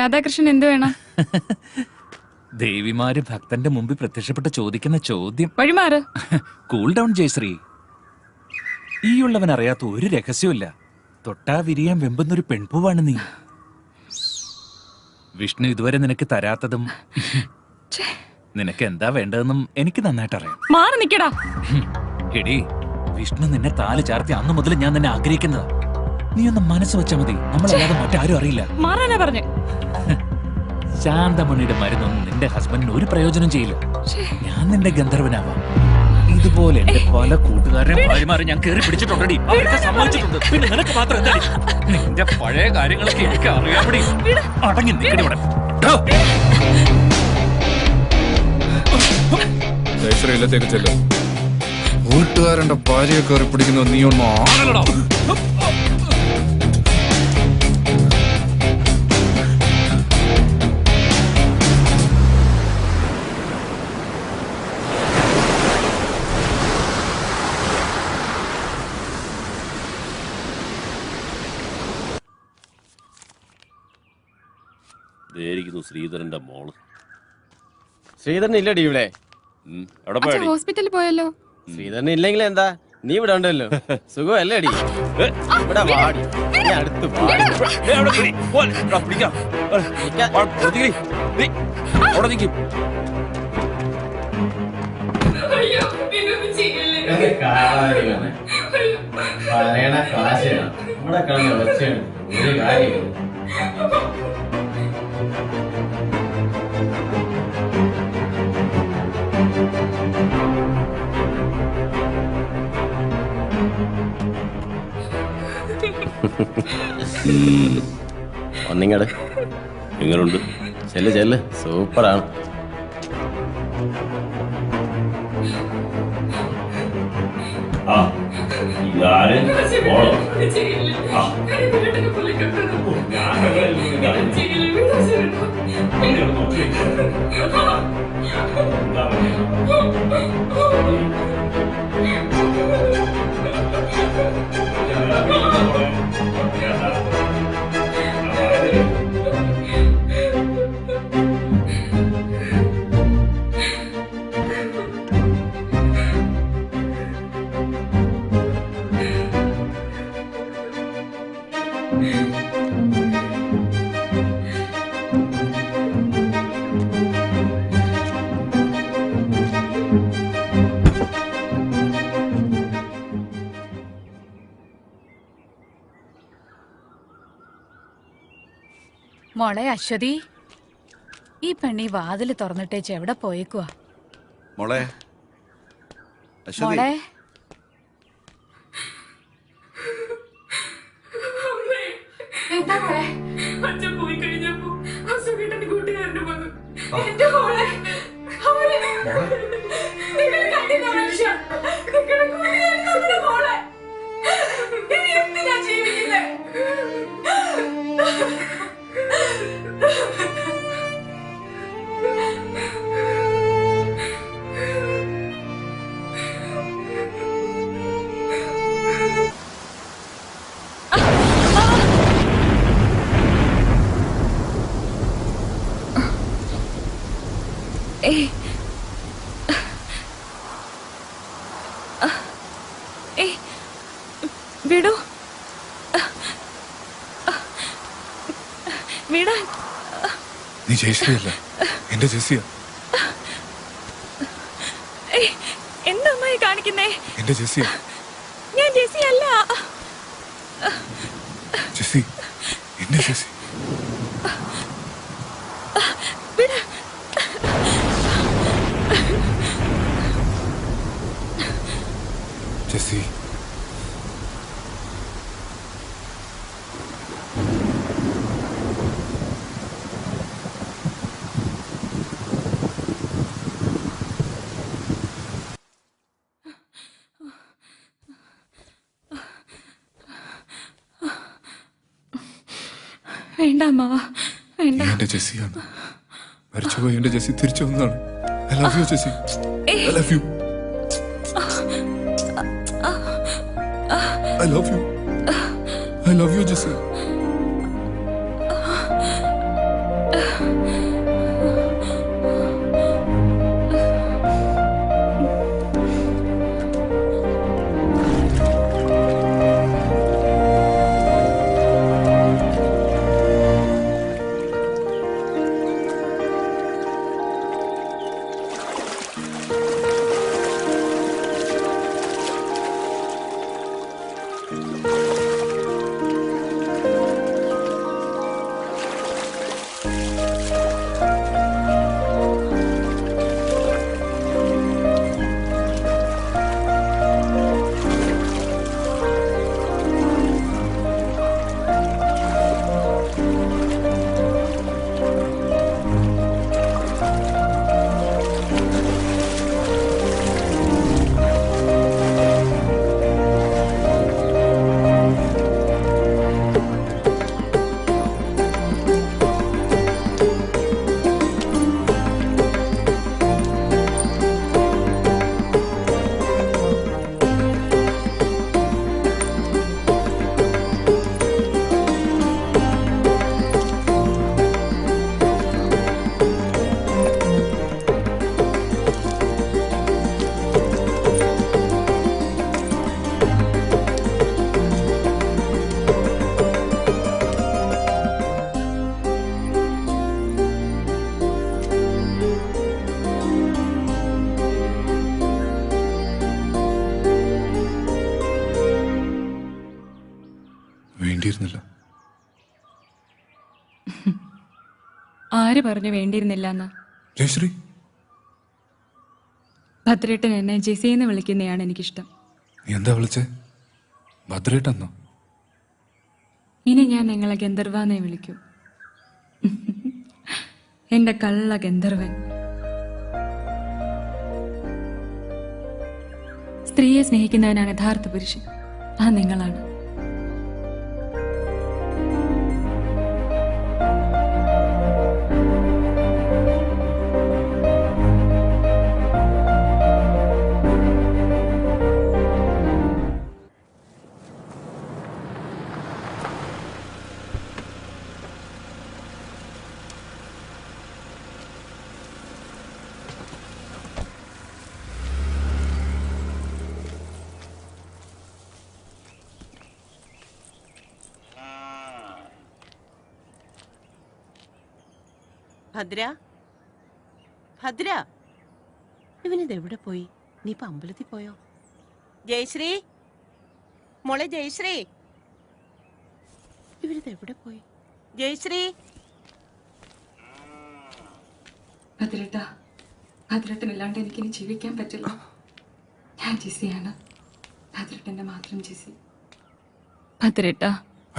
രാധാകൃഷ്ണൻ എന്ത് വേണം? ദേവിമാര് ഭക്തന്റെ മുമ്പിൽ പ്രത്യക്ഷപ്പെട്ട് ചോദിക്കുന്ന ചോദ്യം. വഴിമാറ്. Cool down Jayashree. ഈയുള്ളവൻ അറിയാത്ത ഒരു രഹസ്യമില്ല. തൊട്ടാ വിരിയാൻ വെമ്പുന്നൊരു പെൺപൂവാണ് നീ. വിഷ്ണു ഇതുവരെ നിനക്ക് തരാത്തതും നിനക്ക് എന്താ വേണ്ടതെന്നും എനിക്ക് നന്നായിട്ട് അറിയാം. മാറി നിക്കടാ. എടി, വിഷ്ണു നിന്നെ താല് ചാർത്തി അന്ന് മുതൽ ഞാൻ നിന്നെ ആഗ്രഹിക്കുന്നതാ. നീ ഒന്ന് മനസ്സ് വെച്ചാ മതി, നമ്മളല്ലാതെ മറ്റാരും അറിയില്ല. മാറാനാ പറഞ്ഞേ. ശാന്തമണിയുടെ മരുന്നൊന്നും നിന്റെ ഹസ്ബൻഡിന് ഒരു പ്രയോജനം ചെയ്യില്ല. ഞാൻ നിന്റെ ഗന്ധർവനാവാം. ഇതുപോലെ എന്റെ പല കൂട്ടുകാരെ ഭാര്യമാരെ ഞാൻ കേറി പിടിച്ചിട്ടുണ്ടടി. അവർക്ക് സമ്മതിച്ചിട്ടുണ്ട്. പിന്നെ നിനക്ക് മാത്രം എന്താ? നിന്റെ പഴയ കാര്യങ്ങളൊക്കെ എനിക്ക് അറിയാമടി. അടങ്ങി നിൽക്കടി ഇവിടെ. ജയശ്രീയിലത്തേക്ക് ചെല്ലും. കൂട്ടുകാരന്റെ ഭാര്യയെ കയറി പിടിക്കുന്ന നീ ഒന്നും ആണല്ലോ. ശ്രീധരന്റെ മോള്. ശ്രീധരൻ ഇല്ലടി ഇവിടെ. ഹോസ്പിറ്റലിൽ പോയല്ലോ. ശ്രീധരൻ ഇല്ലെങ്കിൽ എന്താ, നീ ഇവിടെ ഉണ്ടല്ലോ. സുഖമല്ലേ അടി? ഇവിടെ വാടി, അടുത്ത് ഒന്നിങ്ങട് എങ്ങനുണ്ട്? ചെല്ല് ചെല്ല്, സൂപ്പറാണ്. മോളെ അശ്വതി, ഈ പെണ്ണി വാതില് തുറന്നിട്ടേച്ച് എവിടെ പോയേക്കുവാ? മോളെ മോളെ അച്ഛൻ പോയി കഴിഞ്ഞപ്പോ കൂട്ടുകാരന് വന്നു. എന്തിനാ ജീവിക്കുന്നേ? വിടൂ. വിടാൻ. നീ ജയശ്രീയല്ല, എന്റെ ജെസ്സിയാ. എന്താ അമ്മായി കാണിക്കുന്നേ? എന്റെ ജെസ്സിയാ. ഞാൻ ജെസ്സി അല്ല. ജെസ്സി, എന്റെ ജെസ്സി. ജെസ്സി, വേണ്ട അമ്മാവാ, വേണ്ട. എന്റെ ജെസ്സിയാണ്. മരിച്ചുപോയി എന്റെ ജെസ്സി തിരിച്ചു വന്നതാണ്. I love you Jessie, I love you, I love you, I love you Jessie. വേണ്ടിയിരുന്നില്ല. ആര് പറഞ്ഞു വേണ്ടിയിരുന്നില്ല എന്ന്? ജയശ്രീ, ഭദ്രേട്ടൻ എന്നെ ജെസിന്ന് വിളിക്കുന്നതാണ് എനിക്കിഷ്ടം. നീ എന്താ വിളിച്ചേ? ഭദ്രേട്ടെന്നോ? ഇനി ഞാൻ നിങ്ങളെ ഗന്ധർവാന്നേ വിളിക്കൂ. എന്റെ കള്ള ഗന്ധർവൻ. സ്ത്രീയെ സ്നേഹിക്കുന്നവനാണ് യഥാർത്ഥ പുരുഷൻ. ആ നിങ്ങളാണ്. ഭദ്ര, ഭദ്ര, ഇവനിത് എവിടെ പോയി? നീ ഇപ്പൊ അമ്പലത്തിൽ പോയോ? ജയശ്രീ, മോളെ ജയശ്രീ, ഇവനിത് എവിടെ പോയി? ജയശ്രീ, ഭദ്രേട്ട, ഭദ്രേട്ടനില്ലാണ്ട് എനിക്കിനി ജീവിക്കാൻ പറ്റില്ല. ഞാൻ ജെസിയാണ്, ഭദ്രേട്ടന്റെ മാത്രം ജെസി. ഭദ്രേട്ട,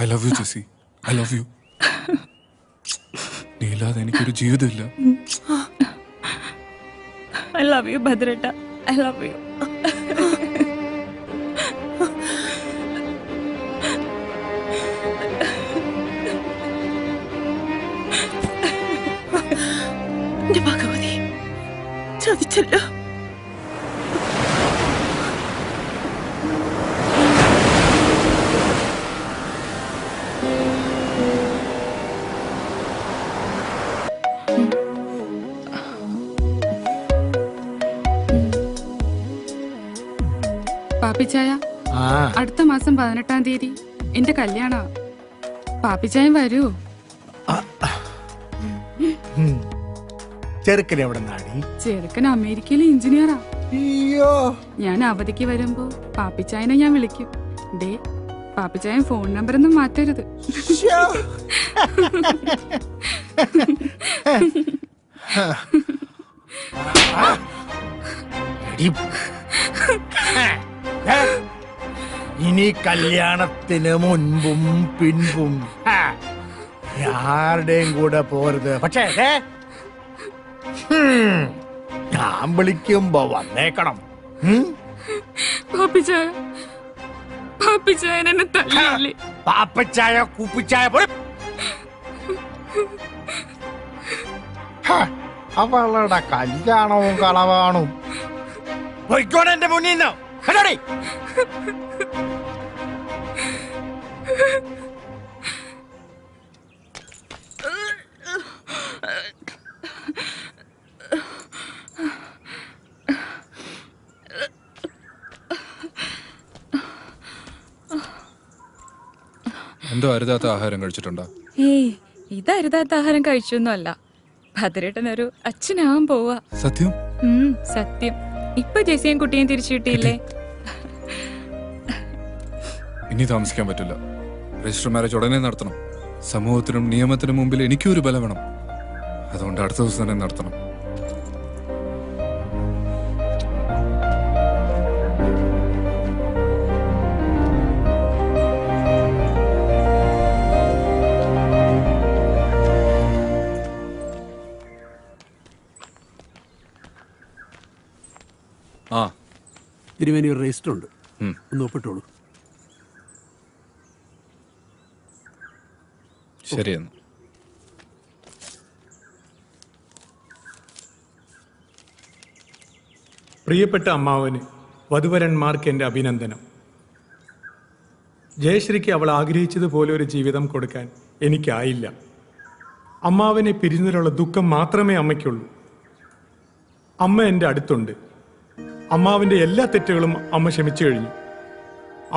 I love you Jessie, I love you. നീ ഇല്ലാതെ എനിക്കൊരു ജീവിതമില്ല. ഐ ലവ് യു ഭദ്രേട്ട, ഐ ലവ് യു. എന്റെ ഭഗവതി, ചതിച്ചല്ലോ. പാപ്പിച്ചായ, അടുത്ത മാസം 18-ാം തീയതി എന്റെ കല്യാണ. പാപ്പിച്ചായം വരൂ. ചെറുക്കൻ എവിടെ നാടി? ചെറുക്കൻ അമേരിക്കയിലെ എഞ്ചിനീയറാ. അയ്യോ, ഞാൻ അവധിക്ക് വരുമ്പോ പാപ്പിച്ചായനെ ഞാൻ വിളിക്കും. ദേ, പാപ്പിച്ചായൻ ഫോൺ നമ്പർ ഒന്നും മാറ്റരുത്. ഇനി കല്യാണത്തിന് മുൻപും പിൻപും ആരുടെയും കൂടെ പോരുത്. പക്ഷേ ഞാൻ വിളിക്കുമ്പോ വന്നേക്കണം. പാപ്പിച്ചായ, പാപ്പിച്ചായൻ എന്നെ തല്ലില്ലേ? പാപ്പച്ചായ കുപ്പിച്ചായ പോലെ അവളുടെ കല്യാണവും കളവാണും. പോയിക്കോടെ എന്റെ മുന്നിൽ നിന്ന്. എന്തോ അരുതാത്ത ആഹാരം കഴിച്ചിട്ടുണ്ടോ? ഏയ്, ഇത് അരുതാത്ത ആഹാരം കഴിച്ചൊന്നുമല്ല. ഭദ്രേട്ടനൊരു അച്ഛനാവാൻ പോവാ. സത്യം? സത്യം. ഇപ്പൊ ജെസിയും കുട്ടിയും തിരിച്ചു കിട്ടിയില്ലേ? ഇനി താമസിക്കാൻ പറ്റില്ല. രജിസ്റ്റർ മാരേജ് ഉടനെ നടത്തണം. സമൂഹത്തിനും നിയമത്തിനും മുമ്പിൽ എനിക്കും ഒരു ബലം വേണം. അതുകൊണ്ട് അടുത്ത ദിവസം തന്നെ നടത്തണം. ആ തിരുമേനി ഒരു രജിസ്റ്റർ ഉണ്ട്, ഉം. ഒന്ന് ഒപ്പിട്ടോളൂ. ശരിയെന്ന്. പ്രിയപ്പെട്ട അമ്മാവന് വധുവരന്മാർക്ക് എൻ്റെ അഭിനന്ദനം. ജയശ്രീക്ക് അവൾ ആഗ്രഹിച്ചതുപോലെ ഒരു ജീവിതം കൊടുക്കാൻ എനിക്കായില്ല. അമ്മാവനെ പിരിഞ്ഞതിലുള്ള ദുഃഖം മാത്രമേ അമ്മയ്ക്കുള്ളൂ. അമ്മ എൻ്റെ അടുത്തുണ്ട്. അമ്മാവിൻ്റെ എല്ലാ തെറ്റുകളും അമ്മ ക്ഷമിച്ചു കഴിഞ്ഞു.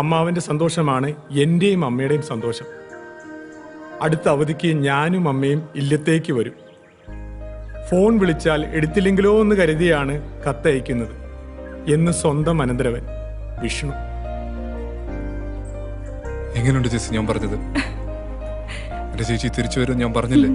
അമ്മാവൻ്റെ സന്തോഷമാണ് എൻ്റെയും അമ്മയുടെയും സന്തോഷം. അടുത്ത അവധിക്ക് ഞാനും അമ്മയും ഇല്ലത്തേക്ക് വരും. ഫോൺ വിളിച്ചാൽ എടുത്തില്ലെങ്കിലോ എന്ന് കരുതിയാണ് കത്തയക്കുന്നത് എന്ന് സ്വന്തം അനന്തരവൻ വിഷ്ണു. എങ്ങനെയുണ്ട് ചേച്ചി ഞാൻ പറഞ്ഞത്? എന്റെ ചേച്ചി തിരിച്ചു വരും ഞാൻ പറഞ്ഞില്ലേ?